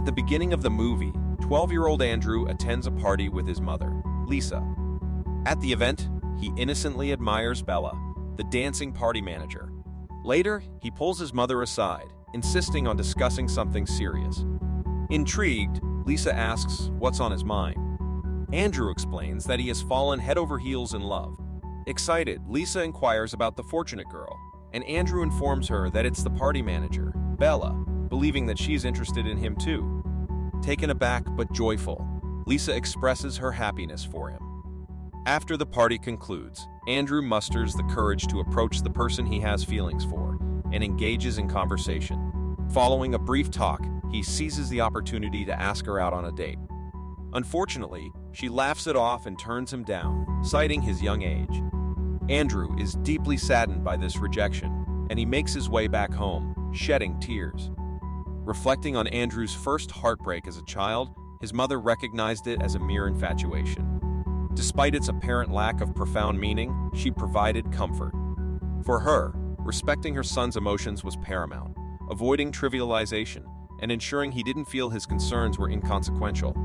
At the beginning of the movie, 12-year-old Andrew attends a party with his mother, Lisa. At the event, he innocently admires Bella, the dancing party manager. Later, he pulls his mother aside, insisting on discussing something serious. Intrigued, Lisa asks what's on his mind. Andrew explains that he has fallen head over heels in love. Excited, Lisa inquires about the fortunate girl, and Andrew informs her that it's the party manager, Bella, believing that she's interested in him too. Taken aback but joyful, Lisa expresses her happiness for him. After the party concludes, Andrew musters the courage to approach the person he has feelings for and engages in conversation. Following a brief talk, he seizes the opportunity to ask her out on a date. Unfortunately, she laughs it off and turns him down, citing his young age. Andrew is deeply saddened by this rejection, and he makes his way back home, shedding tears. Reflecting on Andrew's first heartbreak as a child, his mother recognized it as a mere infatuation. Despite its apparent lack of profound meaning, she provided comfort. For her, respecting her son's emotions was paramount, avoiding trivialization and ensuring he didn't feel his concerns were inconsequential.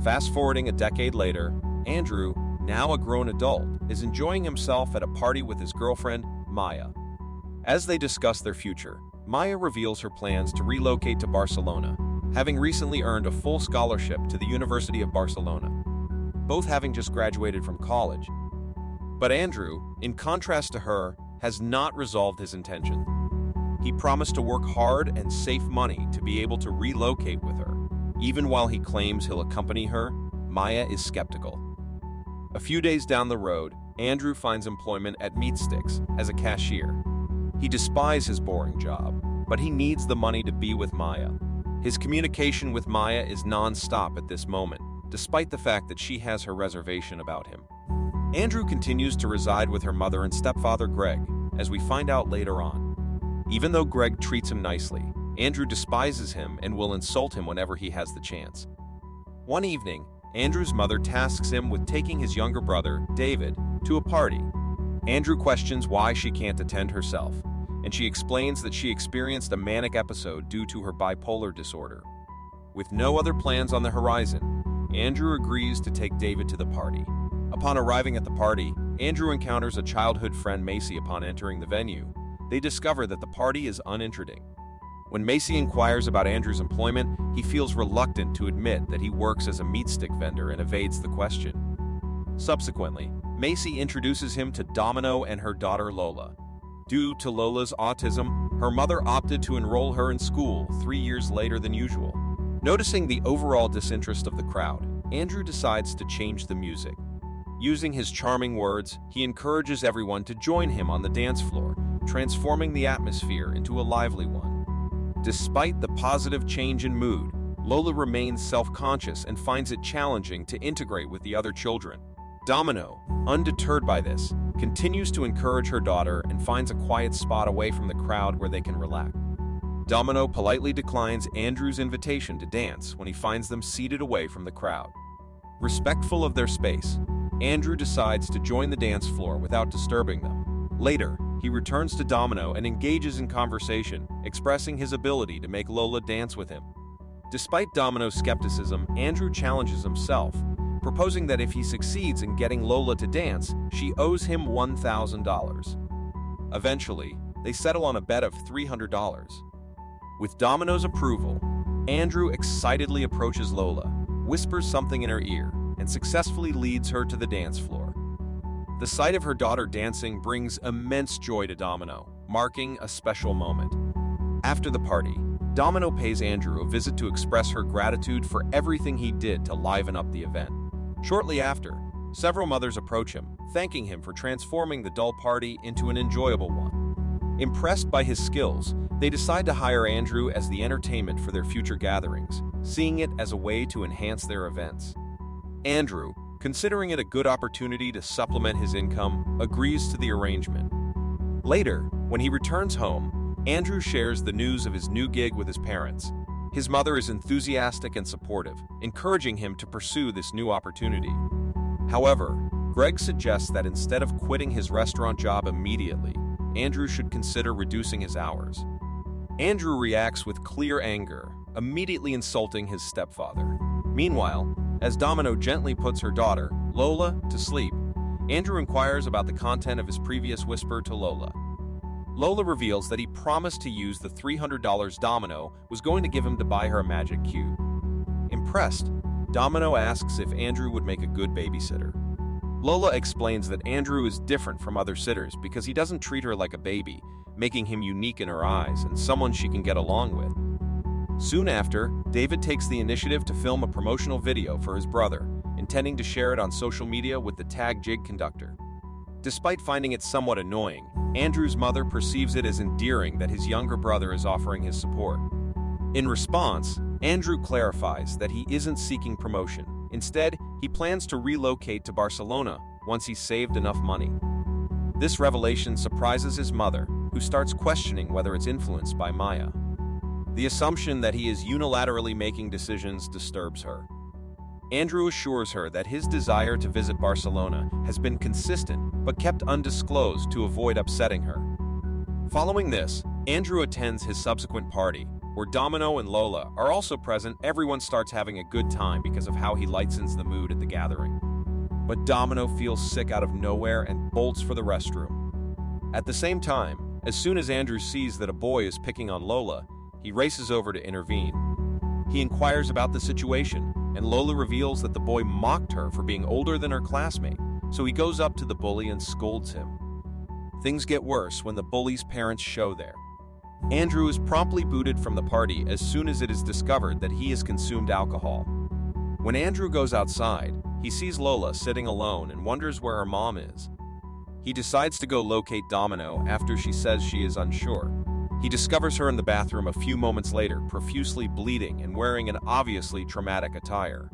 Fast-forwarding a decade later, Andrew, now a grown adult, is enjoying himself at a party with his girlfriend, Maya. As they discuss their future, Maya reveals her plans to relocate to Barcelona, having recently earned a full scholarship to the University of Barcelona, both having just graduated from college. But Andrew, in contrast to her, has not resolved his intention. He promised to work hard and save money to be able to relocate with her. Even while he claims he'll accompany her, Maya is skeptical. A few days down the road, Andrew finds employment at Meat Sticks as a cashier. He despises his boring job, but he needs the money to be with Maya. His communication with Maya is non-stop at this moment, despite the fact that she has her reservation about him. Andrew continues to reside with her mother and stepfather Greg, as we find out later on. Even though Greg treats him nicely, Andrew despises him and will insult him whenever he has the chance. One evening, Andrew's mother tasks him with taking his younger brother, David, to a party. Andrew questions why she can't attend herself, and she explains that she experienced a manic episode due to her bipolar disorder. With no other plans on the horizon, Andrew agrees to take David to the party. Upon arriving at the party, Andrew encounters a childhood friend, Macy. Upon entering the venue, they discover that the party is uninteresting. When Macy inquires about Andrew's employment, he feels reluctant to admit that he works as a meat stick vendor and evades the question. Subsequently, Macy introduces him to Domino and her daughter Lola. Due to Lola's autism, her mother opted to enroll her in school 3 years later than usual. Noticing the overall disinterest of the crowd, Andrew decides to change the music. Using his charming words, he encourages everyone to join him on the dance floor, transforming the atmosphere into a lively one. Despite the positive change in mood, Lola remains self-conscious and finds it challenging to integrate with the other children. Domino, undeterred by this, continues to encourage her daughter and finds a quiet spot away from the crowd where they can relax. Domino politely declines Andrew's invitation to dance when he finds them seated away from the crowd. Respectful of their space, Andrew decides to join the dance floor without disturbing them. Later, he returns to Domino and engages in conversation, expressing his ability to make Lola dance with him. Despite Domino's skepticism, Andrew challenges himself, proposing that if he succeeds in getting Lola to dance, she owes him $1,000. Eventually, they settle on a bet of $300. With Domino's approval, Andrew excitedly approaches Lola, whispers something in her ear, and successfully leads her to the dance floor. The sight of her daughter dancing brings immense joy to Domino, marking a special moment. After the party, Domino pays Andrew a visit to express her gratitude for everything he did to liven up the event. Shortly after, several mothers approach him, thanking him for transforming the dull party into an enjoyable one. Impressed by his skills, they decide to hire Andrew as the entertainment for their future gatherings, seeing it as a way to enhance their events. Andrew, considering it a good opportunity to supplement his income, agrees to the arrangement. Later, when he returns home, Andrew shares the news of his new gig with his parents. His mother is enthusiastic and supportive, encouraging him to pursue this new opportunity. However, Greg suggests that instead of quitting his restaurant job immediately, Andrew should consider reducing his hours. Andrew reacts with clear anger, immediately insulting his stepfather. Meanwhile, as Domino gently puts her daughter, Lola, to sleep, Andrew inquires about the content of his previous whisper to Lola. Lola reveals that he promised to use the $300 Domino was going to give him to buy her a magic cube. Impressed, Domino asks if Andrew would make a good babysitter. Lola explains that Andrew is different from other sitters because he doesn't treat her like a baby, making him unique in her eyes and someone she can get along with. Soon after, David takes the initiative to film a promotional video for his brother, intending to share it on social media with the tag Jig Conductor. Despite finding it somewhat annoying, Andrew's mother perceives it as endearing that his younger brother is offering his support. In response, Andrew clarifies that he isn't seeking promotion. Instead, he plans to relocate to Barcelona once he's saved enough money. This revelation surprises his mother, who starts questioning whether it's influenced by Maya. The assumption that he is unilaterally making decisions disturbs her. Andrew assures her that his desire to visit Barcelona has been consistent but kept undisclosed to avoid upsetting her. Following this, Andrew attends his subsequent party, where Domino and Lola are also present. Everyone starts having a good time because of how he lightens the mood at the gathering. But Domino feels sick out of nowhere and bolts for the restroom. At the same time, as soon as Andrew sees that a boy is picking on Lola, he races over to intervene. He inquires about the situation, and Lola reveals that the boy mocked her for being older than her classmate, so he goes up to the bully and scolds him. Things get worse when the bully's parents show there. Andrew is promptly booted from the party as soon as it is discovered that he has consumed alcohol. When Andrew goes outside, he sees Lola sitting alone and wonders where her mom is. He decides to go locate Domino after she says she is unsure. He discovers her in the bathroom a few moments later, profusely bleeding and wearing an obviously traumatic attire.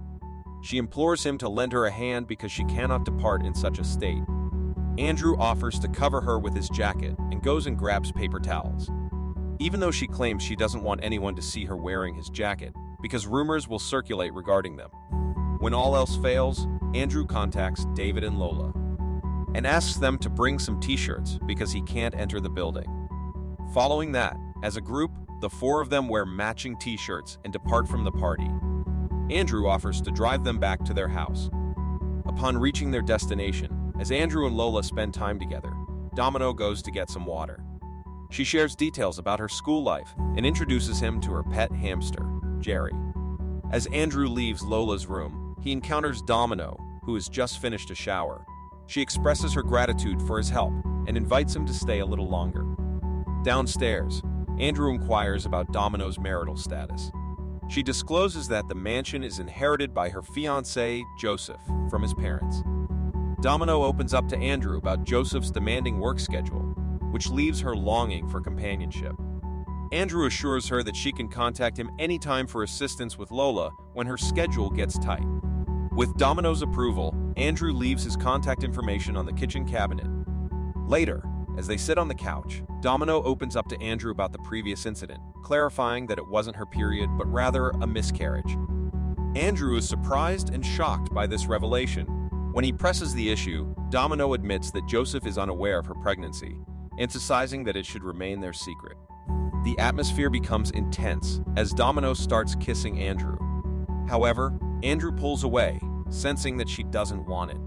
She implores him to lend her a hand because she cannot depart in such a state. Andrew offers to cover her with his jacket and goes and grabs paper towels. Even though she claims she doesn't want anyone to see her wearing his jacket, because rumors will circulate regarding them. When all else fails, Andrew contacts David and Lola and asks them to bring some t-shirts because he can't enter the building. Following that, as a group, the four of them wear matching t-shirts and depart from the party. Andrew offers to drive them back to their house. Upon reaching their destination, as Andrew and Lola spend time together, Domino goes to get some water. She shares details about her school life and introduces him to her pet hamster, Jerry. As Andrew leaves Lola's room, he encounters Domino, who has just finished a shower. She expresses her gratitude for his help and invites him to stay a little longer. Downstairs, Andrew inquires about Domino's marital status. She discloses that the mansion is inherited by her fiancé, Joseph, from his parents. Domino opens up to Andrew about Joseph's demanding work schedule, which leaves her longing for companionship. Andrew assures her that she can contact him anytime for assistance with Lola when her schedule gets tight. With Domino's approval, Andrew leaves his contact information on the kitchen cabinet. Later, as they sit on the couch, Domino opens up to Andrew about the previous incident, clarifying that it wasn't her period, but rather a miscarriage. Andrew is surprised and shocked by this revelation. When he presses the issue, Domino admits that Joseph is unaware of her pregnancy, emphasizing that it should remain their secret. The atmosphere becomes intense as Domino starts kissing Andrew. However, Andrew pulls away, sensing that she doesn't want it.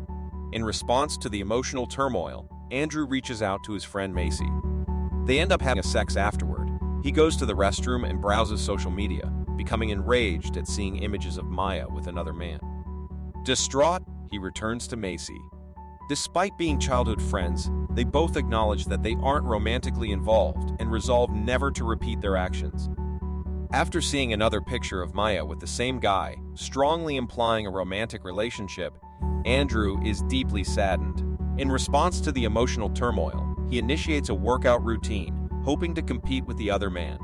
In response to the emotional turmoil, Andrew reaches out to his friend Macy. They end up having sex afterward. He goes to the restroom and browses social media, becoming enraged at seeing images of Maya with another man. Distraught, he returns to Macy. Despite being childhood friends, they both acknowledge that they aren't romantically involved and resolve never to repeat their actions. After seeing another picture of Maya with the same guy, strongly implying a romantic relationship, Andrew is deeply saddened. In response to the emotional turmoil, he initiates a workout routine, hoping to compete with the other man.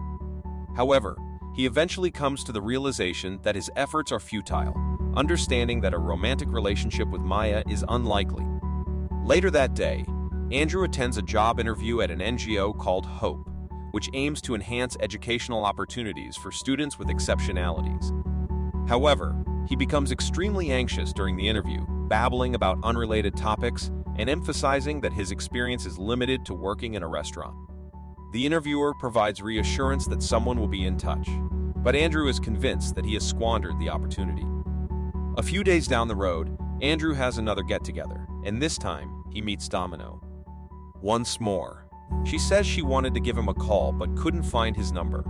However, he eventually comes to the realization that his efforts are futile, understanding that a romantic relationship with Maya is unlikely. Later that day, Andrew attends a job interview at an NGO called Hope, which aims to enhance educational opportunities for students with exceptionalities. However, he becomes extremely anxious during the interview, babbling about unrelated topics and emphasizing that his experience is limited to working in a restaurant. The interviewer provides reassurance that someone will be in touch. but Andrew is convinced that he has squandered the opportunity. A few days down the road, Andrew has another get-together, and this time, he meets Domino. Once more, she says she wanted to give him a call but couldn't find his number.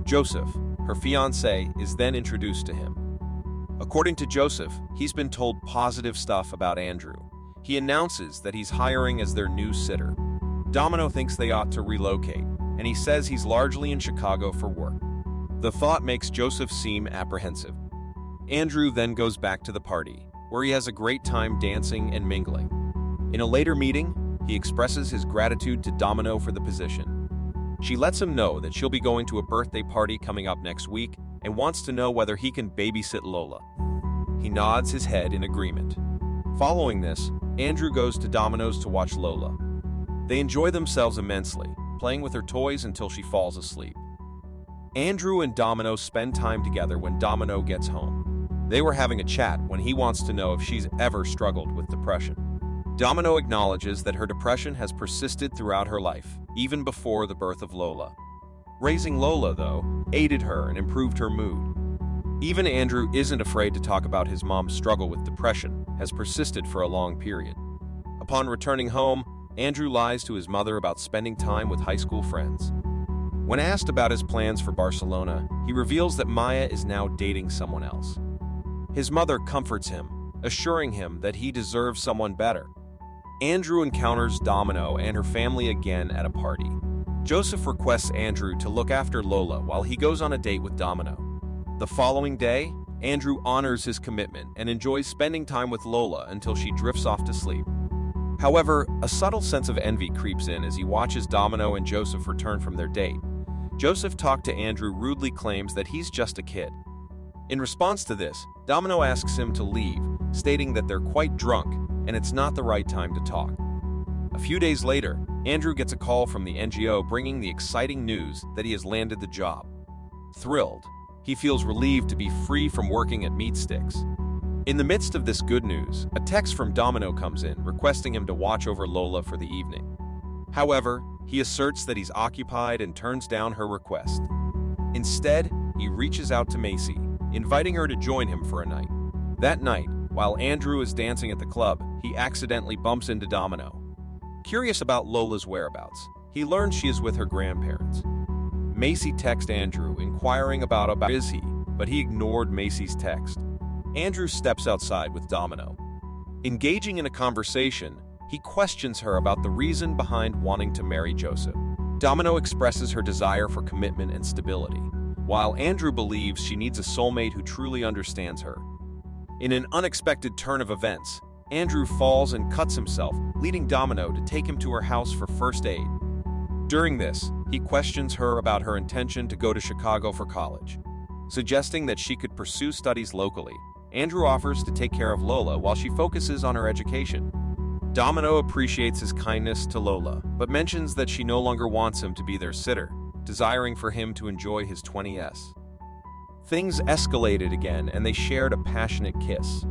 Joseph, her fiancé, is then introduced to him. According to Joseph, he's been told positive stuff about Andrew. He announces that he's hiring as their new sitter. Domino thinks they ought to relocate, and he says he's largely in Chicago for work. The thought makes Joseph seem apprehensive. Andrew then goes back to the party, where he has a great time dancing and mingling. In a later meeting, he expresses his gratitude to Domino for the position. She lets him know that she'll be going to a birthday party coming up next week and wants to know whether he can babysit Lola. He nods his head in agreement. Following this, Andrew goes to Domino's to watch Lola. They enjoy themselves immensely, playing with her toys until she falls asleep. Andrew and Domino spend time together when Domino gets home. They were having a chat when he wants to know if she's ever struggled with depression. Domino acknowledges that her depression has persisted throughout her life, even before the birth of Lola. Raising Lola, though, aided her and improved her mood. Even Andrew isn't afraid to talk about his mom's struggle with depression, has persisted for a long period. Upon returning home, Andrew lies to his mother about spending time with high school friends. When asked about his plans for Barcelona, he reveals that Maya is now dating someone else. His mother comforts him, assuring him that he deserves someone better. Andrew encounters Domino and her family again at a party. Joseph requests Andrew to look after Lola while he goes on a date with Domino. The following day, Andrew honors his commitment and enjoys spending time with Lola until she drifts off to sleep. However, a subtle sense of envy creeps in as he watches Domino and Joseph return from their date. Joseph, talked to Andrew, rudely claims that he's just a kid. In response to this, Domino asks him to leave, stating that they're quite drunk and it's not the right time to talk. A few days later, Andrew gets a call from the NGO bringing the exciting news that he has landed the job. Thrilled, he feels relieved to be free from working at Meat Sticks. In the midst of this good news, a text from Domino comes in requesting him to watch over Lola for the evening. However, he asserts that he's occupied and turns down her request. Instead, he reaches out to Macy, inviting her to join him for a night. That night, while Andrew is dancing at the club, he accidentally bumps into Domino. Curious about Lola's whereabouts, he learns she is with her grandparents. Macy texts Andrew, inquiring about where is he, but he ignored Macy's text. Andrew steps outside with Domino. Engaging in a conversation, he questions her about the reason behind wanting to marry Joseph. Domino expresses her desire for commitment and stability, while Andrew believes she needs a soulmate who truly understands her. In an unexpected turn of events, Andrew falls and cuts himself, leading Domino to take him to her house for first aid. During this, he questions her about her intention to go to Chicago for college. Suggesting that she could pursue studies locally, Andrew offers to take care of Lola while she focuses on her education. Domino appreciates his kindness to Lola, but mentions that she no longer wants him to be their sitter, desiring for him to enjoy his 20s. Things escalated again and they shared a passionate kiss.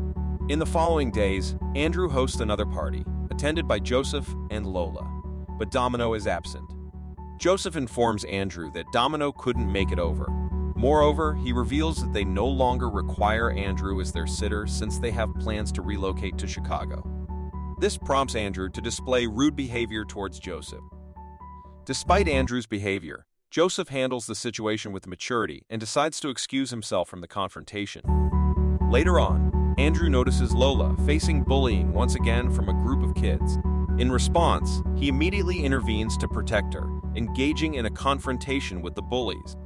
In the following days, Andrew hosts another party, attended by Joseph and Lola, but Domino is absent. Joseph informs Andrew that Domino couldn't make it over. Moreover, he reveals that they no longer require Andrew as their sitter since they have plans to relocate to Chicago. This prompts Andrew to display rude behavior towards Joseph. Despite Andrew's behavior, Joseph handles the situation with maturity and decides to excuse himself from the confrontation. Later on, Andrew notices Lola facing bullying once again from a group of kids. In response, he immediately intervenes to protect her, engaging in a confrontation with the bullies.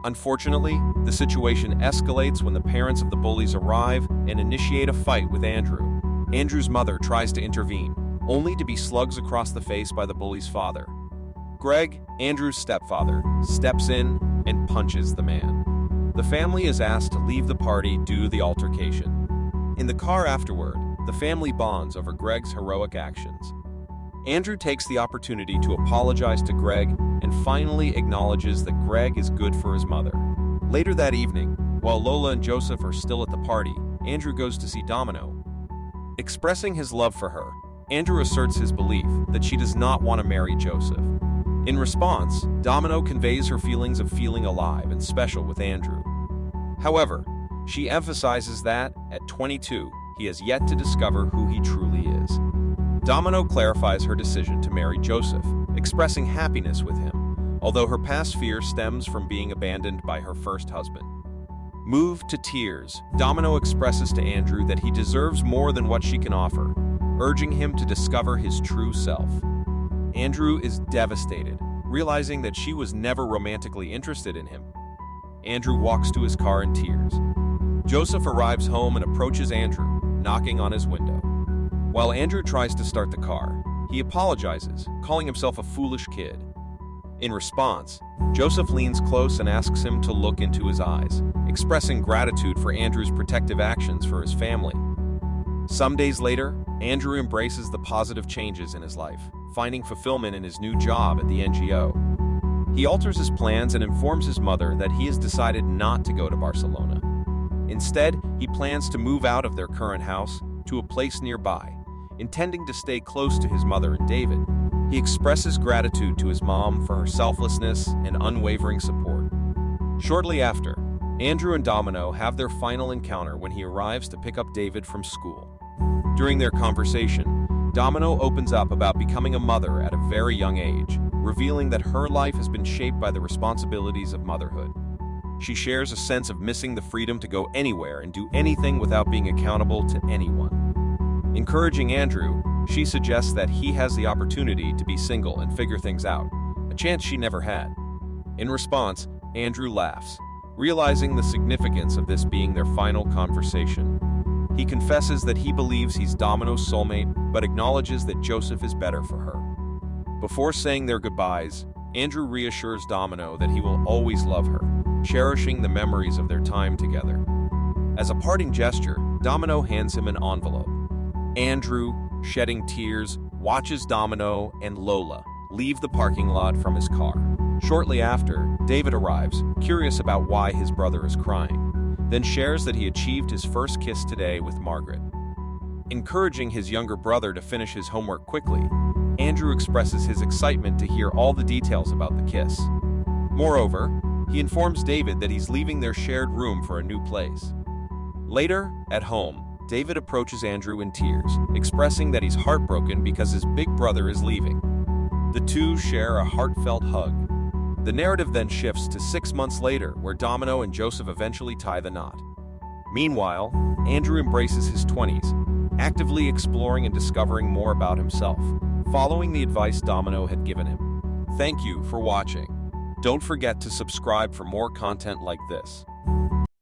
Unfortunately, the situation escalates when the parents of the bullies arrive and initiate a fight with Andrew. Andrew's mother tries to intervene, only to be slugs across the face by the bully's father. Greg, Andrew's stepfather, steps in and punches the man. The family is asked to leave the party due to the altercation. In the car afterward, the family bonds over Greg's heroic actions. Andrew takes the opportunity to apologize to Greg and finally acknowledges that Greg is good for his mother. Later that evening, while Lola and Joseph are still at the party, Andrew goes to see Domino. Expressing his love for her, Andrew asserts his belief that she does not want to marry Joseph. In response, Domino conveys her feelings of feeling alive and special with Andrew. However, she emphasizes that, at 22, he has yet to discover who he truly is. Domino clarifies her decision to marry Joseph, expressing happiness with him, although her past fear stems from being abandoned by her first husband. Moved to tears, Domino expresses to Andrew that he deserves more than what she can offer, urging him to discover his true self. Andrew is devastated, realizing that she was never romantically interested in him. Andrew walks to his car in tears. Joseph arrives home and approaches Andrew, knocking on his window. While Andrew tries to start the car, he apologizes, calling himself a foolish kid. In response, Joseph leans close and asks him to look into his eyes, expressing gratitude for Andrew's protective actions for his family. Some days later, Andrew embraces the positive changes in his life, finding fulfillment in his new job at the NGO. He alters his plans and informs his mother that he has decided not to go to Barcelona. Instead, he plans to move out of their current house to a place nearby, intending to stay close to his mother and David. He expresses gratitude to his mom for her selflessness and unwavering support. Shortly after, Andrew and Domino have their final encounter when he arrives to pick up David from school. During their conversation, Domino opens up about becoming a mother at a very young age, revealing that her life has been shaped by the responsibilities of motherhood. She shares a sense of missing the freedom to go anywhere and do anything without being accountable to anyone. Encouraging Andrew, she suggests that he has the opportunity to be single and figure things out, a chance she never had. In response, Andrew laughs, realizing the significance of this being their final conversation. He confesses that he believes he's Domino's soulmate, but acknowledges that Joseph is better for her. Before saying their goodbyes, Andrew reassures Domino that he will always love her, cherishing the memories of their time together. As a parting gesture, Domino hands him an envelope. Andrew, shedding tears, watches Domino and Lola leave the parking lot from his car. Shortly after, David arrives, curious about why his brother is crying, then shares that he achieved his first kiss today with Margaret. Encouraging his younger brother to finish his homework quickly, Andrew expresses his excitement to hear all the details about the kiss. Moreover, he informs David that he's leaving their shared room for a new place. Later, at home, David approaches Andrew in tears, expressing that he's heartbroken because his big brother is leaving. The two share a heartfelt hug. The narrative then shifts to 6 months later, where Domino and Joseph eventually tie the knot. Meanwhile, Andrew embraces his 20s, actively exploring and discovering more about himself, following the advice Domino had given him. Thank you for watching. Don't forget to subscribe for more content like this.